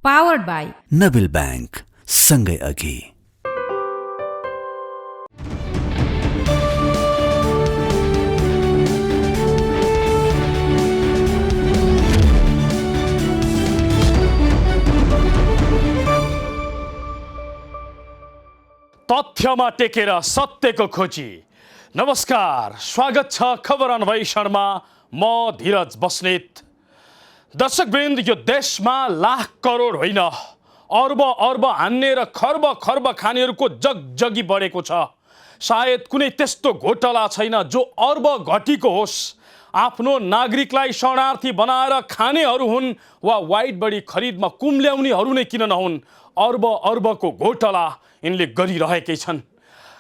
Powered by Nabil bank, सँगै अघि। तथ्यमा टेकेर सत्यको खोजी। नमस्कार, स्वागत छ खबर अन्वेषणमा। म धीरज बस्नेत। दर्शकवृन्द, यो देशमा लाख करोड होइन, अर्ब अर्ब हान्ने र खर्ब खर्ब खानेहरूको जगजगी बढेको छ। सायद कुनै त्यस्तो घोटाला छैन जो अर्ब घटीको होस्। आफ्नो नागरिकलाई शरणार्थी बनाएर खानेहरू हुन् वा वाइट बडी खरिदमा कुम्ल्याउनेहरू नै किन नहुन्, अर्ब अर्बको घोटाला यिनले गरिरहेकै छन्।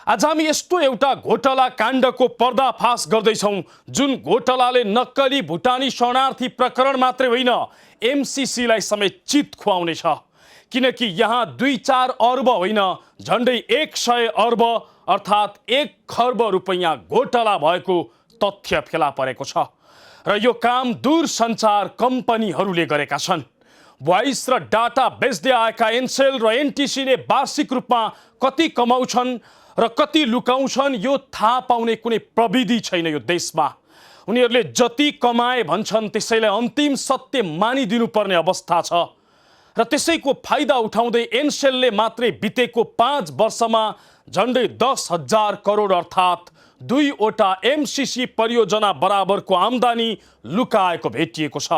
आज हामी यस्तो एउटा घोटाला काण्डको पर्दाफास गर्दैछौँ जुन घोटालाले नक्कली भुटानी शरणार्थी प्रकरण मात्रै होइन, एमसीसीलाई समेत चित खुवाउनेछ। किनकि यहाँ 2-4 अर्ब होइन, झन्डै 100 अर्ब अर्थात् 1 खर्ब रुपैयाँ घोटाला भएको तथ्य फेला परेको छ। र यो काम दूरसञ्चार कम्पनीहरूले गरेका छन्। भोइस र डाटा बेच्दै आएका एनसेल र एनटिसीले वार्षिक रूपमा कति कमाउँछन् र कति लुकाउँछन् यो थाहा पाउने कुनै प्रविधि छैन यो देशमा। उनीहरूले जति कमाए भन्छन् त्यसैलाई अन्तिम सत्य मानिदिनु पर्ने अवस्था छ। र त्यसैको फाइदा उठाउँदै एनसेलले मात्रै बितेको 5 वर्षमा झन्डै 10,000 करोड अर्थात् 2वटा एमसीसी परियोजना बराबरको आम्दानी लुकाएको भेटिएको छ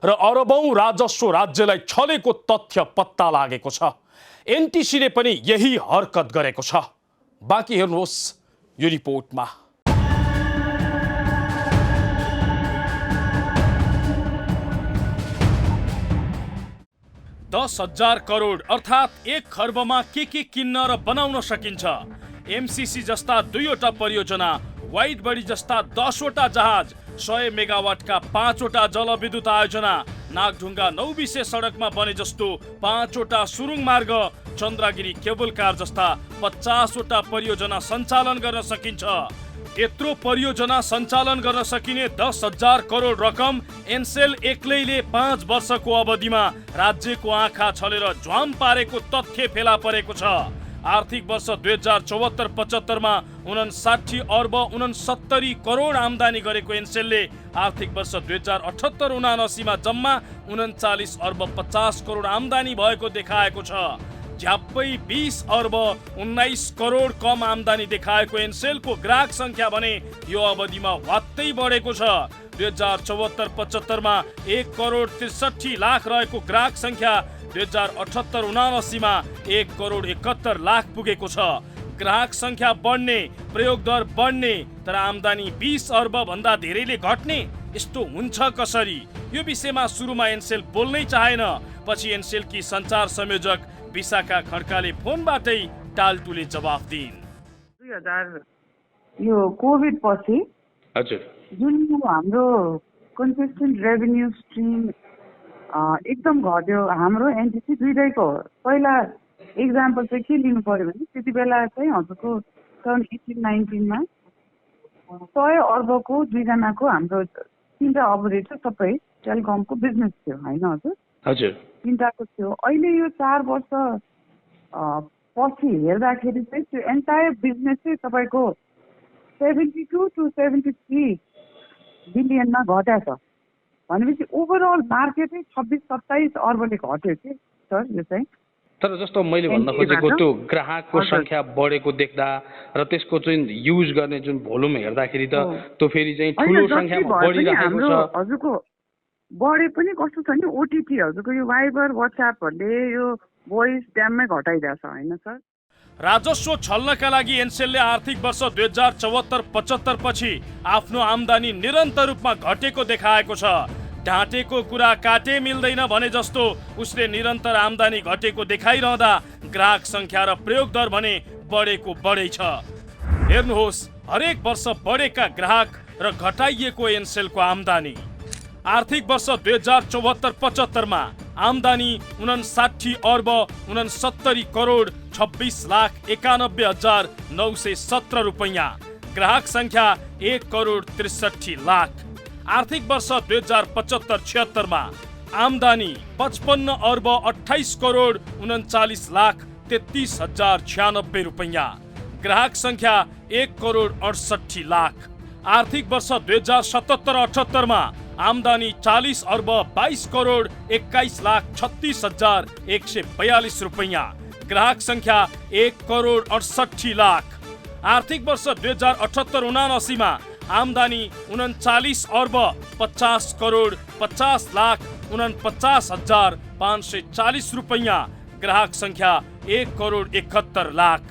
र अरबौं राजस्व राज्यलाई छलेको तथ्य पत्ता लागेको छ। एनटिसीले पनि यही हरकत गरेको छ। बाँकी हेर्नुहोस् यो रिपोर्टमा। 10,000 करोड अर्थात् 1 खर्बमा के किन्न र बनाउन सकिन्छ। एमसीसी जस्ता 2वटा परियोजना, वाइट बडी जस्ता 10वटा जहाज, 100 मेगावाटका 5वटा जलविद्युत आयोजना, नागढुङ्गा नौबिसे सडकमा बने जस्तो 5वटा सुरुङ मार्ग, चन्द्रगिरी केबल कार जस्ता 50वटा परियोजना सञ्चालन गर्न सकिन्छ। यत्रो परियोजना सञ्चालन गर्न सकिने 10,000 करोड रकम एनसेल एक्लैले 5 वर्षको अवधिमा राज्यको आँखा छलेर झ्वाम पारेको तथ्य फेला परेको छ। आर्थिक वर्ष 2074-75 मा 59 अर्ब 69 करोड आम्दानी गरेको एनसेलले आर्थिक वर्ष 2078-79 मा जम्मा 39 अर्ब 50 करोड आम्दानी भएको देखाएको छ। झ्याप्पै 20 अर्ब 19 करोड कम आम्दानी देखाएको एनसेलको ग्राहक संख्या भने यो अवधिमा वात्तै बढेको छ। 2074-75 मा 1 करोड 63 लाख रहेको ग्राहक संख्या 2078-79 मा 1 करोड 71 लाख पुगेको छ। ग्राहक संख्या बढ्ने, प्रयोग दर बढ्ने, तर आम्दानी 20 अर्ब भन्दा धेरैले घट्ने, यस्तो हुन्छ कसरी? यो विषयमा सुरुमा एनसेल बोल्नै चाहेन। पछि एनसेलकी सञ्चार संयोजक विशाखा खड्काले फोनबाटै टालटुले जवाफ दिइन्। 2000 यो कोभिड पछि हजुर जुन हाम्रो कन्सिस्टेन्ट रेभेन्यू स्ट्रिम एकदम घट्यो। हाम्रो एनटिसी दुईटैको पहिला एक्जाम्पल चाहिँ के लिनु पर्यो भने त्यति बेला चाहिँ हजुरको सन् 18-19 मा 100 अर्बको 2जनाको हाम्रो 3टा अपरेटर सबै टेलिकमको बिजनेस थियो होइन हजुर? हजुर 3टाको थियो। अहिले यो 4 वर्ष पछि हेर्दाखेरि चाहिँ त्यो एन्टायर बिजनेस चाहिँ तपाईँको 72 to 73 बिलियनमा घटेको छ। भनेपछि ओभरअल मार्केटै 26-27 अर्बले घट्यो कि सर यो चाहिँ। तर जस्तो मैले भन्न खोजेको त्यो ग्राहकको संख्या बढेको देख्दा र त्यसको चाहिँ युज गर्ने जुन भोल्युम हेर्दाखेरि त त्यो फेरि चाहिँ ठुलो संख्यामा बढिरहेको छ। हजुरको बढे पनि कस्तो छ नि ओटिटी हजुरको यो भाइबर व्हाट्सएपहरूले यो भोइस ड्याममै घटाइदिएको छ होइन सर? राजस्व छल्नका लागि एनसेलले आर्थिक वर्ष 2074-75 पछि आफ्नो आम्दानी निरन्तर रूपमा घटेको देखाएको छ। ढाँटेको कुरा काटे मिल्दैन भने जस्तो उसले निरन्तर आम्दानी घटेको देखाइरहँदा ग्राहक संख्या र प्रयोग दर भने बढेको बढै छ। हेर्नुहोस् हरेक वर्ष बढेका ग्राहक र घटाइएको एनसेलको आम्दानी। आर्थिक वर्ष 2074-75 मा आम्दानी 59 अर्ब 69 करोड 26,91,917 रुपैयाँ। ग्राहक संख्या 1 करोड 63 लाख। आर्थिक वर्ष 2075-76 मा आम्दानी 55 अर्ब 28 करोड 39 लाख 33,096 रुपैयाँ। ग्राहक संख्या 1 करोड 68 लाख। आर्थिक वर्ष 2077-78 मा आम्दानी 40 अर्ब 22 करोड 21 लाख 36,142 रुपैयाँ। ग्राहक संख्या 1 करोड 68 लाख। आर्थिक वर्ष 2078-79 मा आम्दानी 39 अर्ब 50 करोड 50 लाख 49,540 रुपैयाँ। ग्राहक संख्या 1 करोड 71 लाख।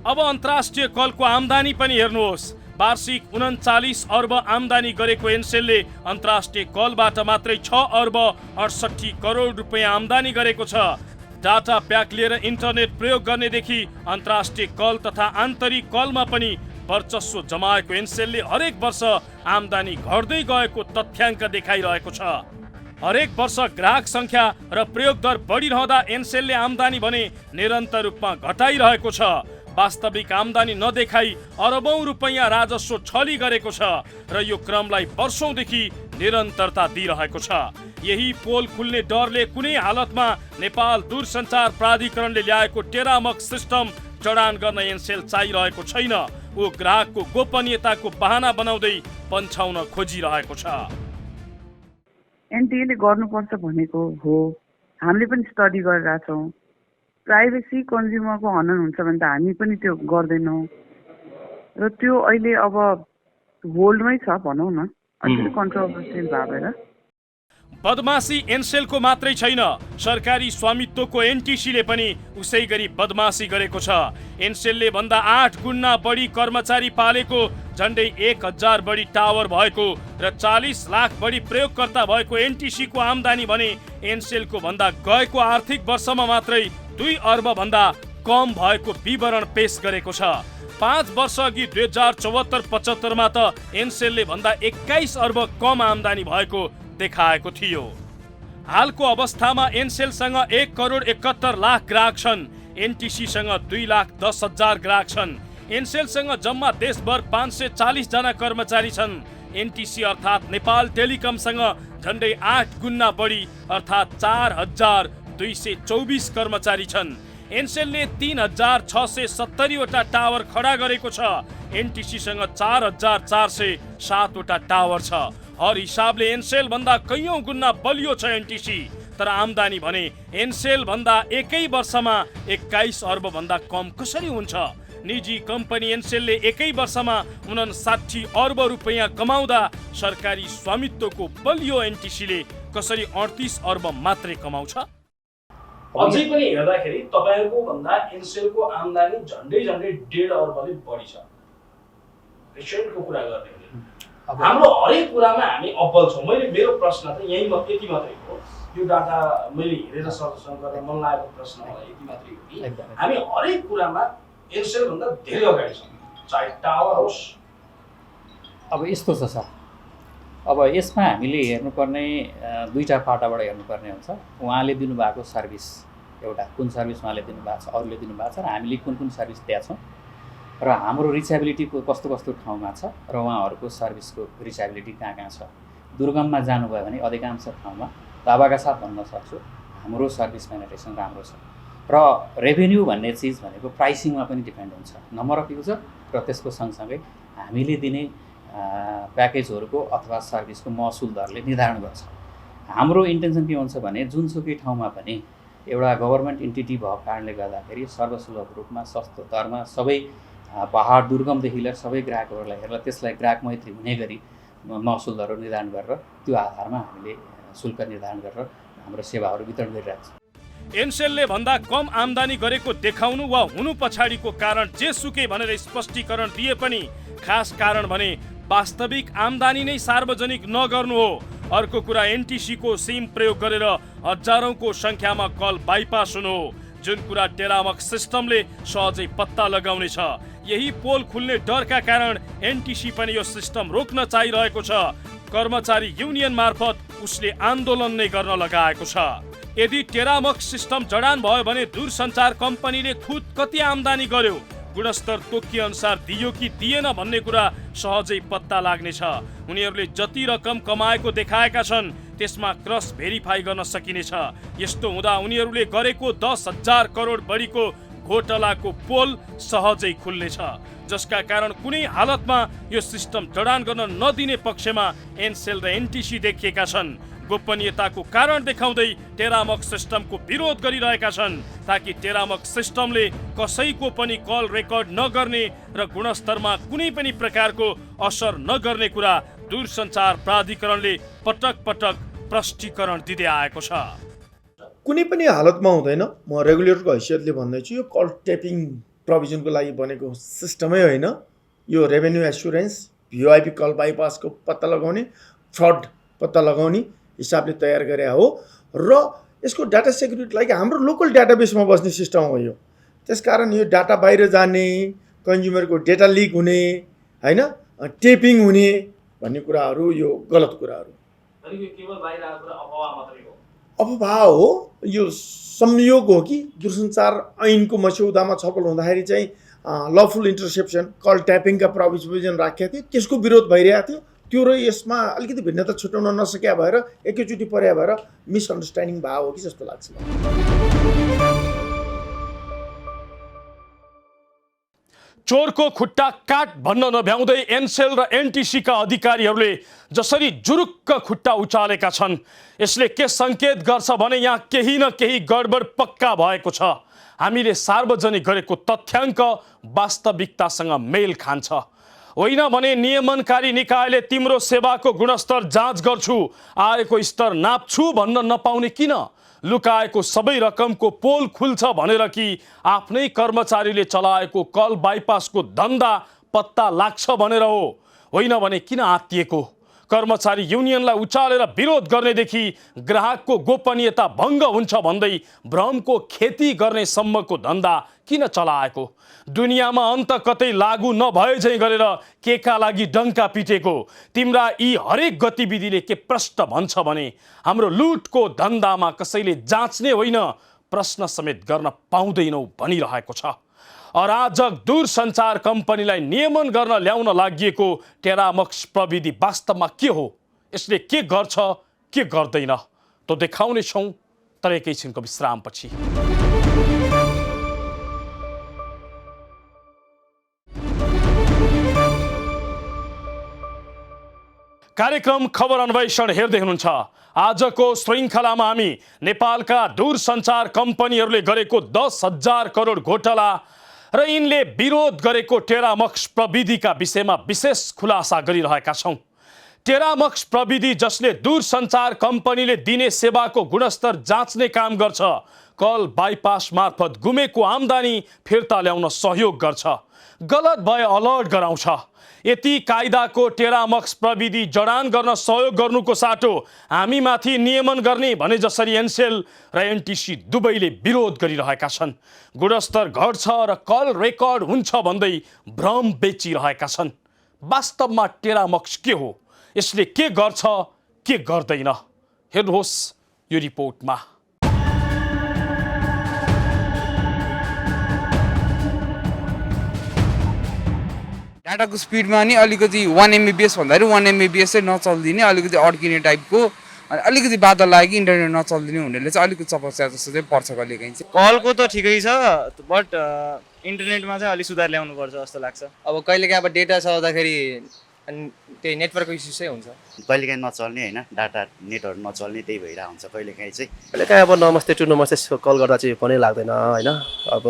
अब अन्तर्राष्ट्रिय कलको आम्दानी पनि हेर्नुहोस्। वार्षिक 39 अर्ब आम्दानी गरेको एनसेलले अन्तर्राष्ट्रिय कलबाट मात्रै 6 अर्ब 68 करोड रुपैयाँ आम्दानी गरेको छ। डाटा प्याक लिएर इन्टरनेट प्रयोग गर्नेदेखि अन्तर्राष्ट्रिय कल तथा आन्तरिक कलमा पनि वर्चस्व जमाएको एनसेलले हरेक वर्ष आम्दानी घट्दै गएको तथ्याङ्क देखाइरहेको छ। हरेक वर्ष ग्राहक संख्या र प्रयोग दर बढिरहँदा एनसेलले आम्दानी भने निरन्तर रूपमा घटाइरहेको छ। वास्तविक आम्दानी नदेखाई अरबौं रुपैयाँ राजस्व छली गरेको छ र यो क्रमलाई वर्षौंदेखि निरन्तरता दिइरहेको छ। यही पोल खुल्ने डरले कुनै हालतमा नेपाल दूरसञ्चार प्राधिकरणले ल्याएको टेरामक सिस्टम जडान गर्न एनसेल चाहिरहेको छैन। ऊ ग्राहकको गोपनीयताको बहाना बनाउँदै पन्छाउन खोजिरहेको छ। एनटिएले गर्नुपर्छ भनेको हो, हामीले पनि स्टडी गरिरहेछौँ। प्राइभेसी कन्ज्युमरको हनन हुन्छ भने त हामी पनि त्यो गर्दैनौँ र त्यो अहिले अब होल्डमै छ भनौँ न, अलिकति कन्ट्रोभर्सियल भएर। बदमासी एनसेलको मात्रै छैन, सरकारी स्वामित्वको एनटिसीले पनि उसै गरी बदमासी गरेको छ। एनसेलले भन्दा 8 गुणा बढी कर्मचारी पालेको, झन्डै 1,000 बढी टावर भएको र 40 लाख बढी प्रयोगकर्ता भएको एनटिसीको आम्दानी भने एनसेलको भन्दा गएको आर्थिक वर्षमा मात्रै 2 अर्ब भन्दा कम भएको विवरण पेश गरेको छ। 5 वर्ष अघि 2074-75 मा त एनसेलले भन्दा 21 अर्ब कम आम्दानी भएको देखाएको थियो। हालको अवस्थामा एनसेलसँग 1 करोड 71 लाख ग्राहक छन्। एनटिसीसँग 2,10,000 ग्राहक छन्। एनसेलसँग जम्मा देशभर 540 जना कर्मचारी छन्। एनटिसी अर्थात् नेपाल टेलिकमसँग झन्डै 8 गुणा बढी अर्थात् 4,224 कर्मचारी छन्। एनसेलले 3,670 वटा टावर खडा गरेको छ। एनटिसीसँग 4,407 वटा टावर छ। हर हिसाबले एनसेल भन्दा कैयौं गुणा बलियो छ एनटिसी। तर आम्दानी भने एनसेल भन्दा एकै वर्षमा 21 अर्ब भन्दा कम कसरी हुन्छ? निजी कम्पनी एनसेलले एकै वर्षमा 59 अर्ब रुपैयाँ कमाउँदा सरकारी स्वामित्वको बलियो एनटिसीले कसरी 38 अर्ब मात्रै कमाउँछ? अझै पनि हेर्दाखेरि तपाईहरुको भन्दा एनसेलको आम्दानी झन्डै 1.5 अर्बले बढी छ। पेशेन्टको कुरा गर्ने हाम्रो हरेक कुरामा हामी अब्बल छौँ। मेरो प्रश्न त यही यति मात्रै हो। यो डाटा मैले हेरेर सर्वेक्षण गरेर मन लागेको प्रश्न होला यति मात्रै हो कि हामी हरेक कुरामा एनसेल भन्दा धेरै अगाडि छौँ, चाहे टावर होस्। अब यस्तो छ सर, अब यसमा हामीले हेर्नुपर्ने दुईटा पाटाबाट हेर्नुपर्ने हुन्छ। उहाँले दिनुभएको सर्भिस एउटा कुन सर्भिस उहाँले दिनुभएको छ, अरूले दिनुभएको छ र हामीले कुन कुन सर्भिस दिएका छौँ र हाम्रो रिचाबिलिटीको कस्तो कस्तो ठाउँमा छ र उहाँहरूको सर्भिसको रिचाबिलिटी कहाँ कहाँ छ। दुर्गममा जानुभयो भने अधिकांश ठाउँमा दावाका साथ भन्न सक्छु हाम्रो सर्भिस पेनिट्रेसन राम्रो छ। र रेभेन्यू भन्ने चिज भनेको प्राइसिङमा पनि डिपेन्ड हुन्छ, नम्बर अफ युजर र त्यसको सँगसँगै हामीले दिने प्याकेजहरूको अथवा सर्भिसको महसुल दरले निर्धारण गर्छ। हाम्रो इन्टेन्सन के हुन्छ भने जुनसुकै ठाउँमा पनि एउटा गभर्मेन्ट इन्टिटी भएको कारणले गर्दाखेरि सर्वसुलभ रूपमा सस्तो दरमा सबै पहाड दुर्गमदेखि लिएर सबै ग्राहकहरूलाई हेरेर त्यसलाई ग्राहक मैत्री हुने गरी महसुल दरहरू निर्धारण गरेर त्यो आधारमा हामीले शुल्क निर्धारण गरेर हाम्रो सेवाहरू वितरण गरिरहेको छ। एनसेलले भन्दा कम आम्दानी गरेको देखाउनु वा हुनु पछाडिको कारण जेसुकै भनेर स्पष्टीकरण दिए पनि खास कारण भने वास्तविक आम्दानी नै सार्वजनिक नगर्नु हो। अर्को कुरा एनटिसीको सिम प्रयोग गरेर हजारौंको संख्यामा कल बाइपास हुनु हो, जुन कुरा टेरामक सिस्टमले सहजै पत्ता लगाउने छ। यही पोल खुल्ने डरका कारण एनटिसी पनि यो सिस्टम रोक्न चाहिरहेको छ। कर्मचारी युनियन मार्फत उसले आन्दोलन नै गर्न लगाएको छ। यदि टेरामक सिस्टम जडान भयो भने दूरसञ्चार कम्पनीले खुद कति आम्दानी गर्यो, गुणस्तर तोकिए अनुसार दियो कि दिएन भन्ने कुरा सहजै पत्ता लाग्नेछ। उनीहरूले जति रकम कमाएको देखाएका छन् त्यसमा क्रस भेरिफाई गर्न सकिनेछ। यस्तो हुँदा उनीहरूले गरेको 10,000 करोड बढीको घोटालाको पोल सहजै खुल्नेछ, जसका कारण कुनै हालतमा यो सिस्टम जडान गर्न नदिने पक्षमा एनसेल र एनटिसी देखिएका छन्। गोपनीयताको कारण देखाउँदै टेरामक्स सिस्टमको विरोध गरिरहेका छन्, ताकि टेरामक्स सिस्टमले कसैको पनि कल रेकर्ड नगर्ने र गुणस्तरमा कुनै पनि प्रकारको असर नगर्ने कुरा दूरसञ्चार प्राधिकरणले पटक पटक प्रष्टीकरण दिँदै आएको छ। कुनै पनि हालतमा हुँदैन। म रेगुलेटरको हैसियतले भन्दैछु, यो कल ट्यापिङ प्रोभिजनको लागि बनेको सिस्टमै होइन। यो रेभेन्यू एस्युरेन्स, भिओआइपी कल बाइपासको पत्ता लगाउने, फ्रड पत्ता लगाउने हिसाबले तयार गरे हो र यसको डाटा सेक्युरिटी लागि हाम्रो लोकल डाटाबेसमा बस्ने सिस्टम हो यो। त्यसकारण यो डाटा बाहिर जाने, कन्ज्युमरको डेटा लिक हुने, होइन, टेपिङ हुने भन्ने कुराहरू यो गलत कुराहरू। अफवाह हो, यो संयोग हो कि दूरसञ्चार ऐनको मस्यौदामा छलफल हुँदाखेरि चाहिँ लफुल इन्टरसेप्सन कल ट्यापिङका प्रोभिजन राखेको थियो, त्यसको विरोध भइरहेको थियो। त्यो र यसमा अलिकति भिन्नता छुट्याउन नसक्या भएर एकैचोटि पर्या भएर मिसअन्डरस्ट्यान्डिङ भयो हो कि जस्तो लाग्छ। चोरको खुट्टा काट भन्न नभ्याउँदै एनसेल र एनटिसीका अधिकारीहरूले जसरी जुरुक्क खुट्टा उचालेका छन्, यसले के सङ्केत गर्छ भने यहाँ केही न केही गडबड पक्का भएको छ। हामीले सार्वजनिक गरेको तथ्याङ्क वास्तविकतासँग मेल खान्छ। होइन भने नियमनकारी निकायले तिम्रो सेवाको गुणस्तर जाँच गर्छु, आएको स्तर नाप्छु भन्न नपाउने किन? लुकाएको सबै रकमको पोल खुल्छ भनेर कि आफ्नै कर्मचारीले चलाएको कल बाइपासको धन्दा पत्ता लाग्छ भनेर हो? होइन भने किन आत्तिएको? कर्मचारी युनियनलाई उचालेर विरोध गर्नेदेखि ग्राहकको गोपनीयता भङ्ग हुन्छ भन्दै भ्रमको खेती गर्ने सम्मको धन्दा किन चलाएको? दुनियाँमा अन्त कतै लागू नभए झैँ गरेर केका लागि डङ्का पिटेको तिम्रा यी हरेक गतिविधिले के प्रश्न भन्छ भने हाम्रो लुटको धन्दामा कसैले जाँच्ने होइन, प्रश्न समेत गर्न पाउँदैनौ भनिरहेको छ। अराजक दूरसञ्चार कम्पनीलाई नियमन गर्न ल्याउन लागि टेरामक्स प्रविधि वास्तवमा के हो, यसले के गर्छ के गर्दैन त देखाउने छौँ, तर एकैछिनको विश्रामपछि। कार्यक्रम खबर अन्वेषण हेर्दै हुनुहुन्छ। आजको श्रृङ्खलामा हामी नेपालका दूरसञ्चार कम्पनीहरूले गरेको 10,000 करोड घोटाला र यिनले विरोध गरेको टेरामक्स प्रविधिका विषयमा विशेष खुलासा गरिरहेका छौँ। टेरामक्स प्रविधि जसले दूरसञ्चार कम्पनीले दिने सेवाको गुणस्तर जाँच्ने काम गर्छ, कल बाइपास मार्फत गुमेको आम्दानी फिर्ता ल्याउन सहयोग गर्छ, गलत भए अलर्ट गराउँछ। यति कायदाको टेरामक्स प्रविधि जडान गर्न सहयोग गर्नुको साटो हामीमाथि नियमन गर्ने भने जसरी एनसेल र एनटिसी दुवैले विरोध गरिरहेका छन्। गुणस्तर घट्छ र कल रेकर्ड हुन्छ भन्दै भ्रम बेचिरहेका छन्। वास्तवमा टेरामक्स के हो, यसले के गर्छ के गर्दैन, हेर्नुहोस् यो रिपोर्टमा। डाटाको स्पिडमा नि अलिकति 1 MBPS भन्दाखेरि 1 MBPS चाहिँ नचल्दिने, अलिकति अड्किने टाइपको, अनि अलिकति बाधा लाग्यो इन्टरनेट नचल्दिने हुनेले चाहिँ अलिकति समस्या जस्तो चाहिँ पर्छ कहिलेकाहीँ चाहिँ। कलको त ठिकै छ, बट इन्टरनेटमा चाहिँ अलिक सुधार ल्याउनु पर्छ जस्तो लाग्छ। अब कहिलेकाहीँ अब डेटा चलाउँदाखेरि त्यही नेटवर्कको इस्यु चाहिँ हुन्छ, कहिलेकाहीँ नचल्ने होइन, डाटा नेटहरू नचल्ने, त्यही भइरहेको हुन्छ कहिलेकाहीँ चाहिँ। कहिलेकाहीँ अब नमस्ते टु नमस्ते कल गर्दा चाहिँ पनि लाग्दैन होइन, अब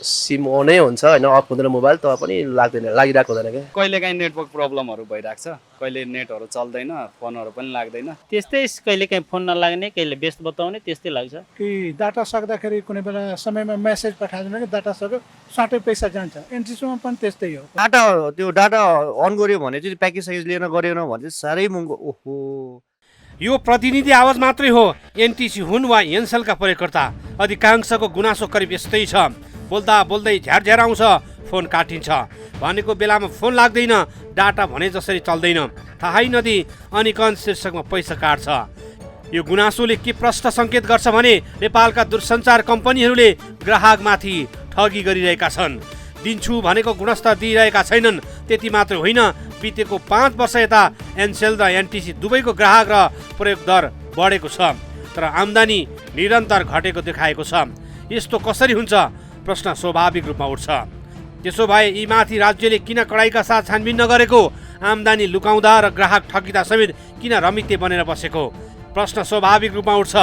सिम अनै हुन्छ होइन, अफ हुँदैन मोबाइल त पनि लाग्दैन, लागिरहेको हुँदैन क्या। कहिलेकाहीँ नेटवर्क प्रब्लमहरू भइरहेको छ, कहिले नेटहरू चल्दैन, फोनहरू पनि लाग्दैन, त्यस्तै कहिलेकाहीँ फोन नलाग्ने, कहिले व्यस्त बताउने, त्यस्तै लाग्छ कि डाटा सक्दाखेरि कुनै बेला समयमा मेसेज पठाइदिनु कि डाटा सक्यो साटै पैसा जान्छ। एनटिसीमा पनि त्यस्तै हो, डाटा अन गर्यो भने चाहिँ प्याकेज साइज लिएर गरेन भने चाहिँ साह्रै महँगो। ओहो, यो प्रतिनिधि आवाज मात्रै हो, एनटिसी हुन् वा एनसेलका प्रयोगकर्ता अधिकांशको गुनासो करिब यस्तै छ। बोल्दा बोल्दै झ्यार आउँछ, फोन काटिन्छ, भनेको बेलामा फोन लाग्दैन, डाटा भने जसरी चल्दैन, थाहै नदिई अनिकन शीर्षकमा पैसा काट्छ। यो गुनासोले के प्रश्न सङ्केत गर्छ भने नेपालका दूरसञ्चार कम्पनीहरूले ग्राहकमाथि ठगी गरिरहेका छन्। दिन्छु भनेको गुणस्तर दिइरहेका छैनन्। त्यति मात्र होइन, बितेको 5 वर्ष यता एनसेल र एनटिसी दुवैको ग्राहक र प्रयोग दर बढेको छ तर आम्दानी निरन्तर घटेको देखाएको छ। यस्तो कसरी हुन्छ प्रश्न स्वाभाविक रूपमा उठ्छ। त्यसो भए यी माथि राज्यले किन कडाइका साथ छानबिन नगरेको? आम्दानी लुकाउँदा र ग्राहक ठगिँदा समेत किन रमिते बनेर बसेको प्रश्न स्वाभाविक रूपमा उठ्छ।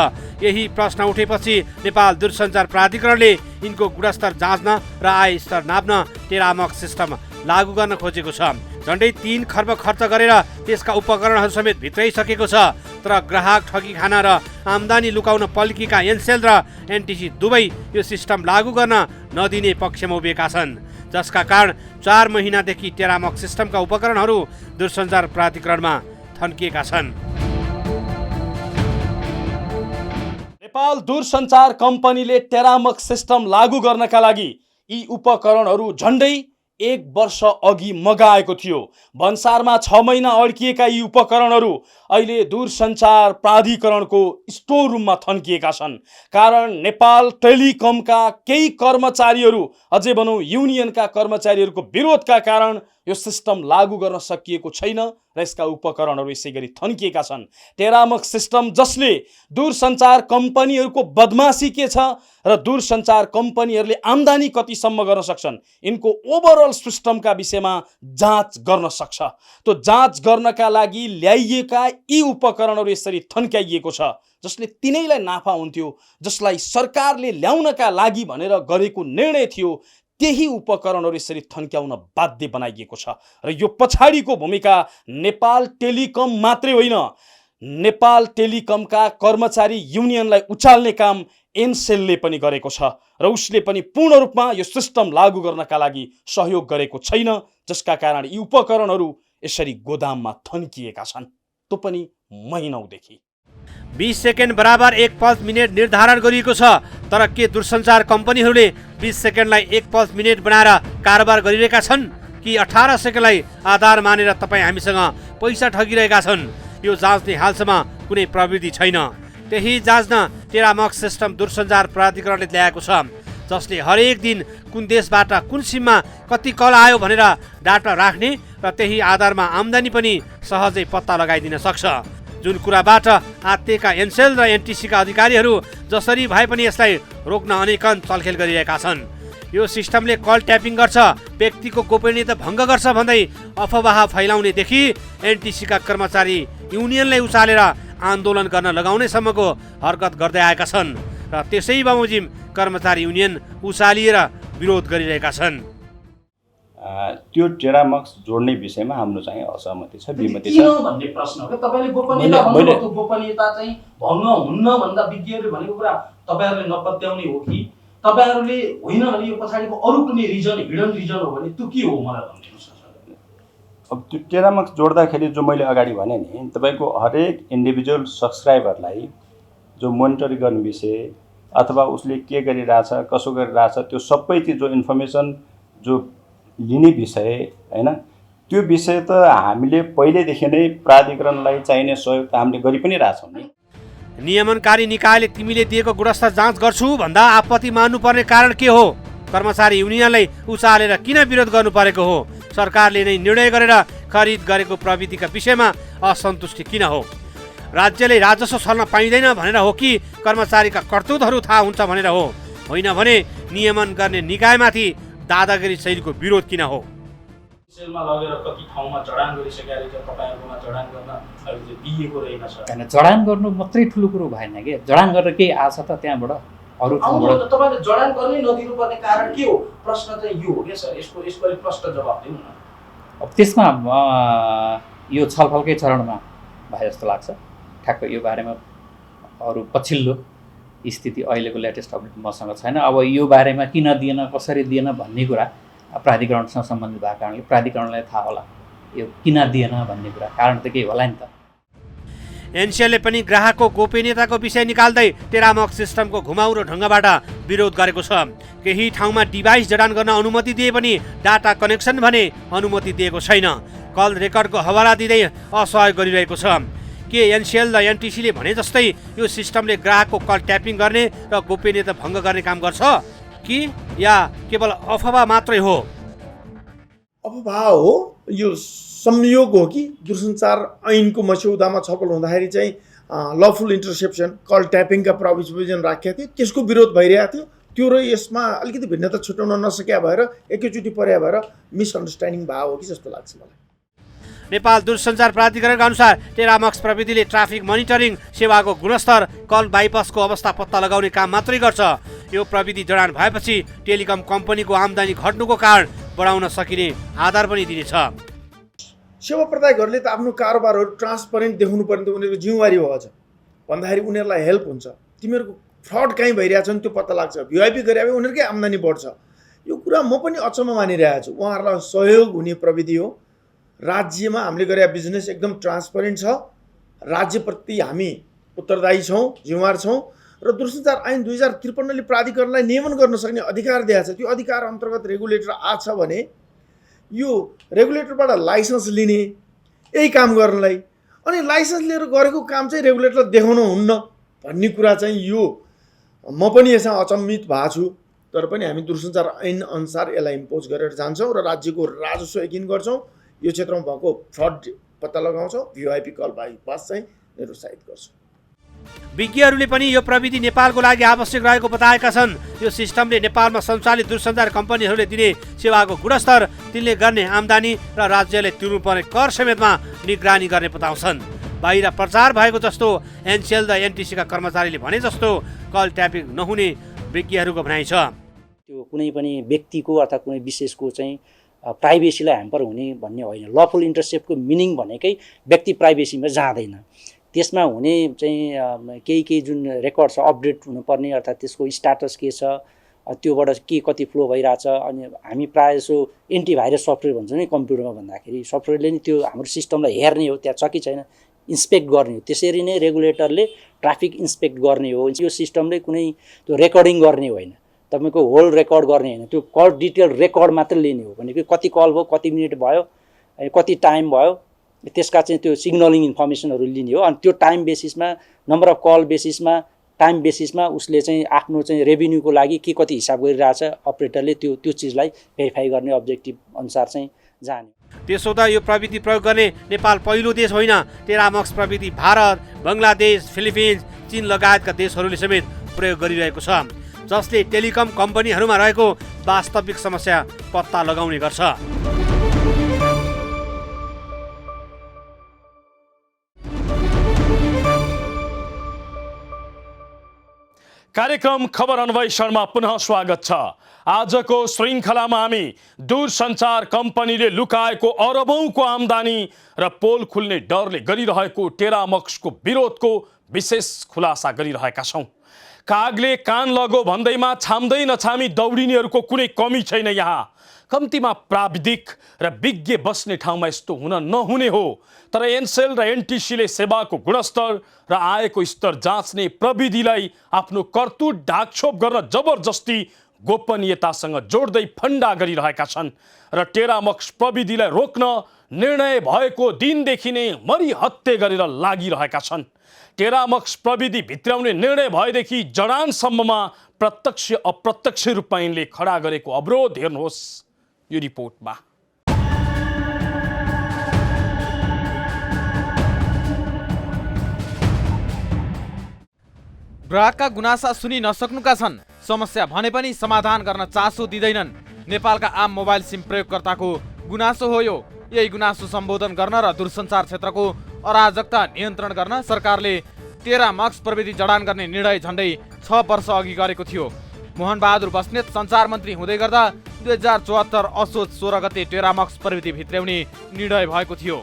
यही प्रश्न उठेपछि नेपाल दूरसञ्चार प्राधिकरणले यिनको गुणस्तर जाँच्न र आय स्तर नाप्न टेरामक सिस्टम लागू गर्न खोजेको छ। झन्डै 3 खर्ब खर्च गरेर त्यसका उपकरणहरू समेत भित्राइसकेको छ तर ग्राहक ठगी खान र आम्दानी लुकाउन पल्किएका एनसेल र एनटिसी दुवै यो सिस्टम लागू गर्न नदिने पक्षमा उभिएका छन्, जसका कारण 4 महिनादेखि टेरामक सिस्टमका उपकरणहरू दूरसञ्चार प्राधिकरणमा थन्किएका छन्। नेपाल दूरसञ्चार कम्पनीले टेरामक सिस्टम लागू गर्नका लागि यी उपकरणहरू झन्डै 1 वर्ष अघि मगाएको थियो। भन्सारमा 6 महिना अड्किएका यी उपकरणहरू अहिले दूरसञ्चार प्राधिकरणको स्टोर रुममा थन्किएका छन्। कारण नेपाल टेलिकमका केही कर्मचारीहरू, अझै भनौँ युनियनका कर्मचारीहरूको विरोधका कारण यो सिस्टम लागू गर्न सकिएको छैन र यसका उपकरणहरू यसै गरी थन्किएका छन्। टेरामक सिस्टम जसले दूरसञ्चार कम्पनीहरूको बदमासी के छ र दूरसञ्चार कम्पनीहरूले आम्दानी कतिसम्म गर्न सक्छन्, यिनको ओभरअल सिस्टमका विषयमा जाँच गर्न सक्छ। त्यो जाँच गर्नका लागि ल्याइएका यी उपकरणहरू यसरी थन्क्याइएको छ जसले तिनैलाई नाफा हुन्थ्यो, जसलाई सरकारले ल्याउनका लागि भनेर गरेको निर्णय थियो, त्यही उपकरणहरू यसरी थन्क्याउन बाध्य बनाइएको छ। र यो पछाडिको भूमिका नेपाल टेलिकम मात्रै होइन, नेपाल टेलिकमका कर्मचारी युनियनलाई उचाल्ने काम एनसेलले पनि गरेको छ र उसले पनि पूर्ण रूपमा यो सिस्टम लागू गर्नका लागि सहयोग गरेको छैन, जसका कारण यी उपकरणहरू यसरी गोदाममा थन्किएका छन्, त्यो पनि महिनौदेखि। 20 सेकेन्ड बराबर 1 पल्स मिनेट निर्धारण गरिएको छ तर के दूरसञ्चार कम्पनीहरूले 20 सेकेन्डलाई 1 पल्स मिनेट बनाएर कारोबार गरिरहेका छन् कि 18 सेकेन्डलाई आधार मानेर तपाईँ हामीसँग पैसा ठगिरहेका छन्? यो जाँच्ने हालसम्म कुनै प्रविधि छैन। त्यही जाँच्न टेरामक सिस्टम दूरसञ्चार प्राधिकरणले ल्याएको छ, जसले हरेक दिन कुन देशबाट कुन सिममा कति कल आयो भनेर डाटा राख्ने र त्यही आधारमा आम्दानी पनि सहजै पत्ता लगाइदिन सक्छ। जुन कुराबाट आत्तिएका एनसेल र एनटिसीका अधिकारीहरू जसरी भए पनि यसलाई रोक्न अनेकन चलखेल गरिरहेका छन्। यो सिस्टमले कल ट्यापिङ गर्छ, व्यक्तिको गोपनीयता भङ्ग गर्छ भन्दै अफवाह फैलाउनेदेखि एनटिसीका कर्मचारी युनियनलाई उचालेर आन्दोलन गर्न लगाउनेसम्मको हरकत गर्दै आएका छन् र त्यसै बमोजिम कर्मचारी युनियन उचालिएर विरोध गरिरहेका छन्। त्यो टेरामक्स जोड्ने विषयमा हाम्रो चाहिँ असहमति छ, विमति छ भन्ने प्रश्न हो। तपाईले गोपनीयता भन्नुभयो, त्यो गोपनीयता चाहिँ भङ्ग हुन्न भन्दा विज्ञहरूले भनेको कुरा तपाईहरुले नपत्याउने हो कि तपाईहरुले होइन भने यो पछाडिको अरु कुनै रिजन, हिडन रिजन हो भने त्यो के हो मलाई भन्दिनुस् न। अब त्यो टेरामक्स जोड्दाखेरि जो मैले अगाडि भने नि, तपाईको हरेक इन्डिभिजुअल सब्स्क्राइबरलाई जो मोनिटर गर्ने विषय अथवा उसले के गरिरहेछ, कसो गरिरहेछ, त्यो सबै चिज जो इन्फर्मेसन जो लिने विषय हैन, त्यो विषय त हामीले पहिलेदेखि नै प्राधिकरणलाई चाहिने सहयोग त हामीले गरि पनि रहेछौँ नि। नियमनकारी निकायले तिमीले दिएको गुणस्तर जाँच गर्छु भन्दा आपत्ति मान्नुपर्ने कारण के हो? कर्मचारी युनियनलाई उचालेर किन विरोध गर्नु परेको हो? सरकारले नै निर्णय गरेर खरिद गरेको प्रविधिका विषयमा असन्तुष्टि किन हो? राज्यले राजस्व छल्न पाइँदैन भनेर हो कि कर्मचारीका करतुतहरू थाहा हुन्छ भनेर हो? होइन भने नियमन गर्ने निकायमाथि दादागिरी शैलीको विरोध किन हो? सेलमा लगेर कति ठाउँमा जडान गरिसकेका रहेछ, तपाईहरुमा जडान गर्न अहिले दिएको रहेन छ। हैन, जडान गर्नु मात्रै ठुलो कुरो भएन के, जडान गरेर केही आछ त त्यहाँबाट अरु ठाउँबाट तपाईले जडान गर्नै नदिनु पर्ने कारण के हो? प्रश्न चाहिँ यो हो के सर, यसको अलिक प्रश्न जवाफ दिनु न। अब त्यसमा यो छलफलकै चरणमा भए जस्तो लाग्छ। ठ्याक्क यो बारेमा अरु पछिल्लो स्थिति अहिलेको लेटेस्ट अपडेट मसँग छैन। अब यो बारेमा किन दिएन, कसरी दिएन भन्ने कुरा प्राधिकरणसँग सम्बन्धित भएको कारणले प्राधिकरणलाई थाहा होला यो किन दिएन भन्ने कुरा, कारण त केही होला नि त। एनसिएलले पनि ग्राहकको गोपनीयताको विषय निकाल्दै टेरामक सिस्टमको घुमाउरो ढङ्गबाट विरोध गरेको छ। केही ठाउँमा डिभाइस जडान गर्न अनुमति दिए पनि डाटा कनेक्सन भने अनुमति दिएको छैन। कल रेकर्डको हवाला दिँदै असहयोग गरिरहेको छ। के एनसिएल र एनटिसीले भने जस्तै यो सिस्टमले ग्राहकको कल ट्यापिङ गर्ने र गोपनीयता भङ्ग गर्ने काम गर्छ कि या केवल अफवाह मात्रै हो? अफवाह हो, यो संयोग हो कि दूरसञ्चार ऐनको मस्यौदामा छलफल हुँदाखेरि चाहिँ लफुल इन्टरसेप्सन कल ट्यापिङका प्रोभिजन राखेको थियो, त्यसको विरोध भइरहेको थियो। त्यो र यसमा अलिकति भिन्नता छुट्याउन नसक्या भएर एकैचोटि पर्या भएर मिसअन्डरस्ट्यान्डिङ भयो हो कि जस्तो लाग्छ मलाई। नेपाल दूरसञ्चार प्राधिकरणका अनुसार टेरामक्स प्रविधिले ट्राफिक मोनिटरिङ, सेवाको गुणस्तर, कल बाइपासको अवस्था पत्ता लगाउने काम मात्रै गर्छ। यो प्रविधि जडान भएपछि टेलिकम कम्पनीको आम्दानी घट्नुको कारण बढाउन सकिने आधार पनि दिनेछ। सेवा प्रदायकहरूले त आफ्नो कारोबारहरू ट्रान्सपरेन्ट देखाउनु पर्ने त उनीहरूको जिम्मेवारी हो। अझ भन्दाखेरि उनीहरूलाई हेल्प हुन्छ, तिमीहरूको फ्रड कहीँ भइरहेछ नि त्यो पत्ता लाग्छ, भिआइपी गरे भए उनीहरूकै आम्दानी बढ्छ। यो कुरा म पनि अचम्म मानिरहेको छु। उहाँहरूलाई सहयोग हुने प्रविधि हो। राज्यमा हामीले गरे बिजनेस एकदम ट्रान्सपरेन्ट छ, राज्यप्रति हामी उत्तरदायी छौँ, जिम्मेवार छौँ र दूरसञ्चार ऐन 2053ले प्राधिकरणलाई नियमन गर्न सक्ने अधिकार दिएको छ। त्यो अधिकार अन्तर्गत रेगुलेटर आछ भने यो रेगुलेटरबाट लाइसेन्स लिने यही काम गर्नलाई, अनि लाइसेन्स लिएर गरेको काम चाहिँ रेगुलेटरलाई देखाउनु हुन्न भन्ने कुरा चाहिँ यो म पनि यसमा अचम्मित भएको छु। तर पनि हामी दूरसञ्चार ऐन अनुसार यसलाई इम्पोज गरेर जान्छौँ र राज्यको राजस्व यकिन गर्छौँ। यो क्षेत्रमा भएको फ्रड पत्ता लगाउँछौँ, भिआइपी कल बाइपास चाहिँ निरुत्साहित गर्छौँ। विज्ञहरूले पनि यो प्रविधि नेपालको लागि आवश्यक रहेको बताएका छन्। यो सिस्टमले नेपालमा सञ्चालित दूरसञ्चार कम्पनीहरूले दिने सेवाको गुणस्तर, तिनले गर्ने आम्दानी र राज्यले तिर्नुपर्ने कर समेतमा निगरानी गर्ने बताउँछन्। बाहिर प्रचार भएको जस्तो एनसेल र एनटिसीका कर्मचारीले भने जस्तो कल ट्यापिङ नहुने विज्ञहरूको भनाइ छ। त्यो कुनै पनि व्यक्तिको अथवा कुनै विशेषको चाहिँ प्राइभेसीलाई ह्याम्पर हुने भन्ने होइन। लफुल इन्टरसेप्टको मिनिङ भनेकै व्यक्ति प्राइभेसीमा जाँदैन। त्यसमा हुने चाहिँ केही जुन रेकर्ड छ अपडेट हुनुपर्ने, अर्थात् त्यसको स्ट्याटस के छ, त्योबाट के कति फ्लो भइरहेछ। अनि हामी प्रायः जसो एन्टिभाइरस सफ्टवेयर भन्छ नि कम्प्युटरमा भन्दाखेरि, सफ्टवेयरले नि त्यो हाम्रो सिस्टमलाई हेर्ने हो, त्यहाँ छ कि छैन इन्स्पेक्ट गर्ने हो। त्यसरी नै रेगुलेटरले ट्राफिक इन्स्पेक्ट गर्ने हो। यो सिस्टमले कुनै त्यो रेकर्डिङ गर्ने होइन, तपाईँको होल रेकर्ड गर्ने होइन, त्यो कल डिटेल रेकर्ड मात्र लिने हो। भनेको कति कल भयो, कति मिनट भयो, कति टाइम भयो, त्यसका चाहिँ त्यो सिग्नलिङ इन्फर्मेसनहरू लिने हो। अनि त्यो टाइम बेसिसमा, नम्बर अफ कल बेसिसमा, टाइम बेसिसमा उसले चाहिँ आफ्नो चाहिँ रेभिन्यूको लागि के कति हिसाब गरिरहेछ अपरेटरले, त्यो चिजलाई भेरिफाई गर्ने अब्जेक्टिभ अनुसार चाहिँ जाने। त्यसो त यो प्रविधि प्रयोग गर्ने नेपाल पहिलो देश होइन। टेरामक्स प्रविधि भारत, बङ्गलादेश, फिलिपिन्स, चीन लगायतका देशहरूले समेत प्रयोग गरिरहेको छ, जसले टेलिकम कम्पनीहरूमा रहेको वास्तविक समस्या पत्ता लगाउने गर्छ। कार्यक्रम खबर अन्वेषणमा पुनः स्वागत छ। आजको श्रृङ्खलामा हामी दूरसञ्चार कम्पनीले लुकाएको अरबौंको आम्दानी र पोल खुल्ने डरले गरिरहेको टेरामक्सको विरोधको विशेष खुलासा गरिरहेका छौँ। कागले कान लगो भन्दैमा छाम्दै नछामी दौडिनेहरूको कुनै कमी छैन। यहाँ कम्तीमा प्राविधिक र विज्ञ बस्ने ठाउँमा यस्तो हुन नहुने हो। तर एनसेल र एनटिसीले सेवाको गुणस्तर र आयको स्तर जाँच्ने प्रविधिलाई आफ्नो कर्तुत ढाकछोप गर्न जबरजस्ती गोपनीयतासँग जोड्दै फन्डा गरिरहेका छन् र टेरामक्स प्रविधिलाई रोक्न निर्णय भएको दिनदेखि नै मरिहत्ते गरेर लागिरहेका छन्। टेरामक्स प्रविधि भित्राउने निर्णय भएदेखि जडानसम्ममा प्रत्यक्ष अप्रत्यक्ष रूपमा यिनले खडा गरेको अवरोध हेर्नुहोस् यो रिपोर्टमा। ग्राहकका गुनासा सुनि नसक्नुका छन्, समस्या भने पनि समाधान गर्न चासो दिँदैनन्। नेपालका आम मोबाइल सिम प्रयोगकर्ताको गुनासो हो यो। यही गुनासो सम्बोधन गर्न र दूरसञ्चार क्षेत्रको अराजकता नियन्त्रण गर्न सरकारले टेरामक्स प्रविधि जडान गर्ने निर्णय झन्डै 6 वर्ष अघि गरेको थियो। मोहन बहादुर बस्नेत सञ्चार मन्त्री हुँदै गर्दा 2074 असोज 16 गते टेरामक्स प्रविधि भित्र्याउने निर्णय भएको थियो।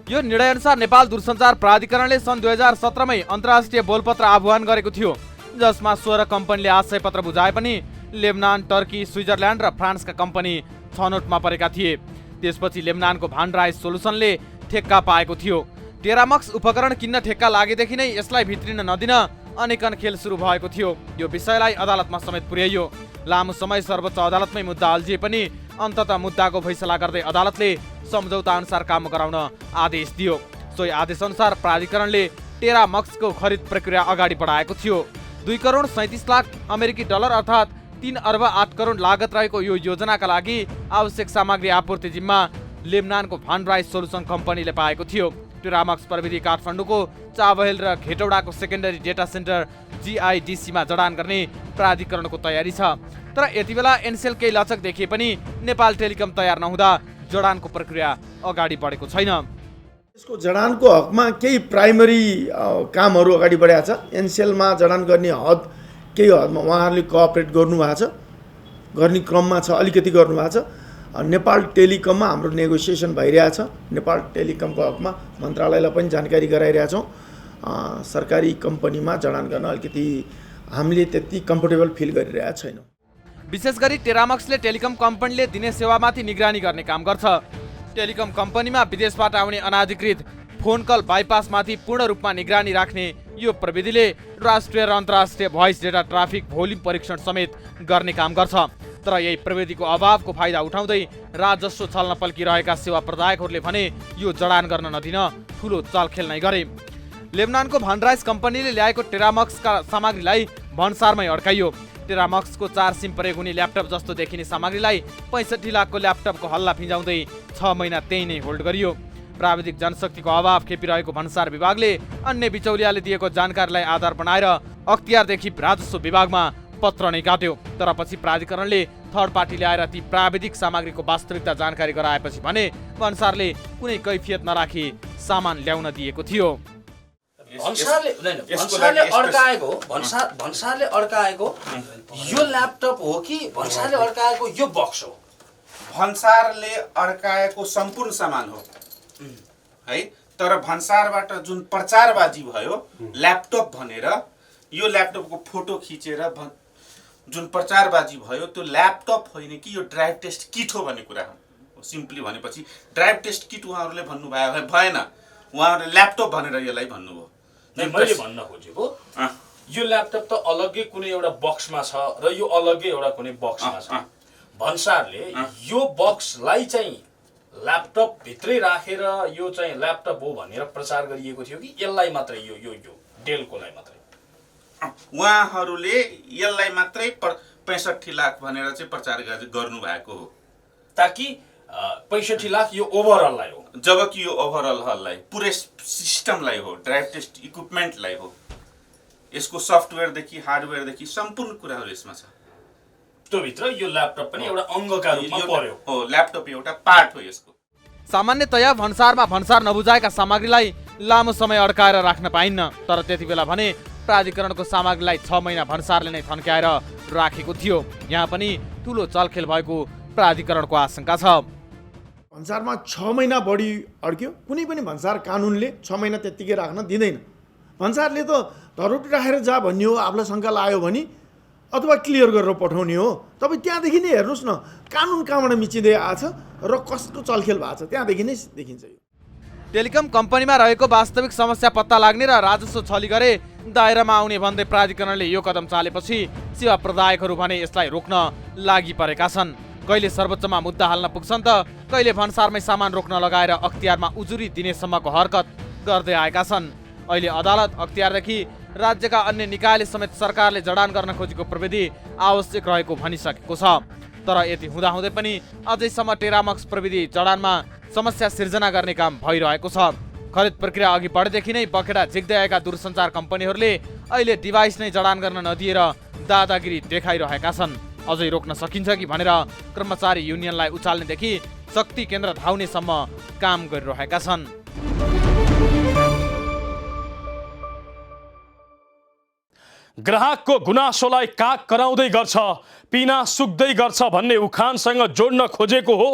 यो निर्णय अनुसार नेपाल दूरसञ्चार प्राधिकरणले सन् 2017 मै अन्तर्राष्ट्रिय बोलपत्र आह्वान गरेको थियो, जसमा 16 कम्पनीले आशय पत्र बुझाए पनि लेबनान, टर्की, स्विजरल्यान्ड र फ्रान्सका कम्पनी छनौटमा परेका थिए। त्यसपछि लेबनानको भान्डराइज सोलुसनले ठेक्का पाएको थियो। टेरामक्स उपकरण किन्न ठेक्का लागेदेखि नै यसलाई भित्रिन नदिन अनेकन खेल सुरु भएको थियो। यो विषयलाई अदालतमा समेत पुर्याइयो। लामो समय सर्वोच्च अदालतमै मुद्दा अल्झिए पनि अन्ततः मुद्दाको फैसला गर्दै अदालतले सम्झौता अनुसार काम गराउन आदेश दियो। सोही आदेश अनुसार प्राधिकरणले टेरामक्सको खरिद प्रक्रिया अगाडि बढाएको थियो। 2 करोड 37 लाख अमेरिकी डलर अर्थात् 3 अर्ब 8 करोड लागत रहेको यो योजनाका लागि आवश्यक सामग्री आपूर्ति जिम्मा लेबनानको भान्डराइज सोलुसन कम्पनीले पाएको थियो। टेरामक्स प्रविधि काठमाडौँको चाबहेल र घेटौडाको सेकेन्डरी डेटा सेन्टर GIDCमा जडान गर्ने प्राधिकरणको तयारी छ। तर यति बेला एनसेल केही लचक देखिए पनि नेपाल टेलिकम तयार नहुँदा जडानको प्रक्रिया अगाडि बढेको छैन। यसको जडानको हकमा केही प्राइमरी कामहरू अगाडि बढेको छ। एनसेलमा जडान गर्ने हद केही हदमा उहाँहरूले कोअपरेट गर्नुभएको छ, गर्ने क्रममा छ, अलिकति गर्नुभएको छ। नेपाल टेलिकममा हाम्रो नेगोसिएसन भइरहेछ। नेपाल टेलिकमको हकमा मन्त्रालयलाई पनि जानकारी गराइरहेका छौँ। सरकारी कम्पनीमा जडान गर्न अलिकति हामीले त्यति कम्फर्टेबल फिल गरिरहेका छैनौँ। विशेष गरी टेरामक्सले टेलिकम कम्पनीले दिने सेवामाथि निगरानी गर्ने काम गर्छ। टेलिकम कम्पनीमा विदेशबाट आउने अनाधिकृत फोन कल बाइपासमाथि पूर्ण रूपमा निगरानी राख्ने यो प्रविधिले राष्ट्रिय र अन्तर्राष्ट्रिय भोइस डेटा ट्राफिक भोल्युम परीक्षण समेत गर्ने काम गर्छ। तर यही प्रविधिको अभावको फाइदा उठाउँदै राजस्व छल्न पल्किरहेका सेवा प्रदायकहरूले भने यो जडान गर्न नदिन ठुलो चालखेल नै गरे। लेबनानको भनराइस कम्पनीले ल्याएको टेरामक्सका सामग्रीलाई भन्सारमै अड्काइयो। टेरामक्सको 4 सिम प्रयोग हुने ल्यापटप जस्तो देखिने सामग्रीलाई 65 लाखको ल्यापटपको हल्ला फिजाउँदै 6 महिना त्यही नै होल्ड गरियो। प्राविधिक जनशक्तिको अभाव खेपिरहेको भन्सार विभागले अन्य बिचौलियाले दिएको जानकारीलाई आधार बनाएर अख्तियारदेखि राजस्व विभागमा पत्र नै काट्यो। तर पछि प्राधिकरणले थर्ड पार्टी ल्याएर ती प्राविधिक सामग्रीको वास्तविकता जानकारी गराएपछि भने भन्सारले कुनै कैफियत नराखी सामान ल्याउन दिएको थियो। भन्सारले अड्काएको यो ल्यापटप हो कि भन्सारले अड्काएको यो बक्स हो? भन्सारले अड्काएको सम्पूर्ण सामान हो है। तर भन्सारबाट जुन प्रचारबाजी भयो ल्यापटप भनेर, यो ल्यापटपको फोटो खिचेर जुन प्रचारबाजी भयो त्यो ल्यापटप होइन कि यो ड्राइभ टेस्ट किट हो भन्ने कुरा हो। सिम्पली भनेपछि ड्राइभ टेस्ट किट उहाँहरूले भन्नुभयो भएन, उहाँहरूले ल्यापटप भनेर यसलाई भन्नुभयो। मैले भन्न खोजेको यो ल्यापटप त अलग्गै कुनै एउटा बक्समा छ र यो अलग्गै एउटा कुनै बक्समा छ। भन्सारले यो बक्सलाई चाहिँ ल्यापटप भित्रै राखेर यो चाहिँ ल्यापटप हो भनेर प्रचार गरिएको थियो कि यसलाई मात्रै यो यो यो डेलकोलाई मात्रै? उहाँहरूले यसलाई मात्रै 65 लाख भनेर चाहिँ प्रचार गर्नु भएको हो, ताकि 65 लाख यो ओभरअललाई हो, जबकि यो ओभरअललाई पुरै सिस्टमलाई हो, ड्राइभ टेस्ट इक्विपमेन्टलाई हो। यसको सफ्टवेयरदेखि हार्डवेयरदेखि सम्पूर्ण कुराहरू यसमा छ। त्यो भित्र यो ल्यापटप पनि एउटा अङ्गका रूपमा पर्यो। हो, ल्यापटप एउटा पार्ट हो यसको। सामान्यतया भन्सारमा भन्सार नबुझाएका सामग्रीलाई लामो समय अड्काएर राख्न पाइन्न। तर त्यति बेला भने प्राधिकरणको सामग्रीलाई 6 महिना भन्सारले नै थन्क्याएर राखेको थियो। यहाँ पनि ठुलो चलखेल भएको प्राधिकरणको आशंका छ। भन्सारमा 6 महिना बढी अड्क्यो। कुनै पनि भन्सार कानुनले 6 महिना त्यत्तिकै राख्न दिँदैन। भन्सारले त धरोटी राखेर जा भन्ने हो, आफूलाई शङ्का लाग्यो भने, अथवा क्लियर गरेर पठाउने हो। तपाईँ त्यहाँदेखि नै हेर्नुहोस् न, कानुन कहाँबाट मिचिँदै आछ र कसको चलखेल भएको छ त्यहाँदेखि नै देखिन्छ। यो टेलिकम कम्पनीमा रहेको वास्तविक समस्या पत्ता लाग्ने र राजस्व छली गरे दायरामा आउने भन्दै प्राधिकरणले यो कदम चालेपछि सेवा प्रदायकहरू भने यसलाई रोक्न लागि परेका छन्। कहिले सर्वोच्चमा मुद्दा हाल्न पुग्छन् त कहिले भन्सारमै सामान रोक्न लगाएर अख्तियारमा उजुरी दिनेसम्मको हरकत गर्दै आएका छन्। अहिले अदालत, अख्तियारदेखि राज्यका अन्य निकायले समेत सरकारले जडान गर्न खोजेको प्रविधि आवश्यक रहेको भनिसकेको छ। तर यति हुँदाहुँदै पनि अझैसम्म टेरामक्स प्रविधि जडानमा समस्या सिर्जना गर्ने काम भइरहेको छ। खरिद प्रक्रिया अघि बढेदेखि नै बखेडा झिक्दै आएका दूरसञ्चार कम्पनीहरूले अहिले डिभाइस नै जडान गर्न नदिएर दादागिरी देखाइरहेका छन्। अझै रोक्न सकिन्छ कि भनेर कर्मचारी युनियनलाई उचाल्नेदेखि शक्ति केन्द्र धाउनेसम्म काम गरिरहेका छन्। ग्राहकको गुनासोलाई काग कराउँदै गर्छ, पिना सुक्दै गर्छ भन्ने उखानसँग जोड्न खोजेको हो।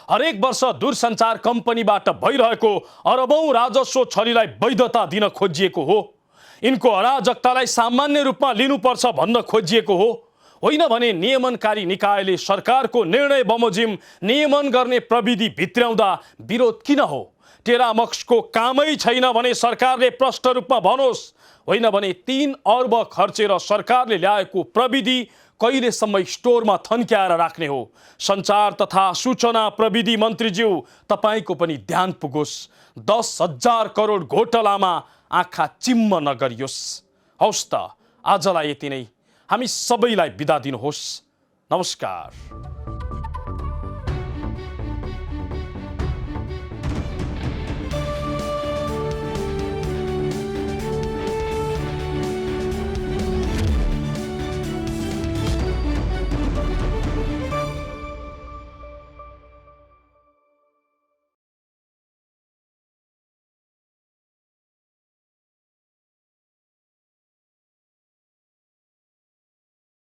हरेक वर्ष दूरसञ्चार कम्पनीबाट भइरहेको अरबौं राजस्व छलीलाई वैधता दिन खोजिएको हो। यिनको अराजकतालाई सामान्य रूपमा लिनुपर्छ भन्न खोजिएको हो। होइन भने नियमनकारी निकायले सरकारको निर्णय बमोजिम नियमन गर्ने प्रविधि भित्र्याउँदा विरोध किन हो? टेरामक्सको कामै छैन भने सरकारले प्रष्ट रूपमा भनोस्। होइन भने 3 अर्ब खर्चेर सरकारले ल्याएको प्रविधि कहिलेसम्म स्टोरमा थन्क्याएर राख्ने हो? सञ्चार तथा सूचना प्रविधि मन्त्रीज्यू, तपाईँको पनि ध्यान पुगोस्। 10,000 करोड घोटालामा आँखा चिम्म नगरियोस्। हौस् त, आजलाई यति नै। हामी सबैलाई बिदा दिनुहोस्। नमस्कार।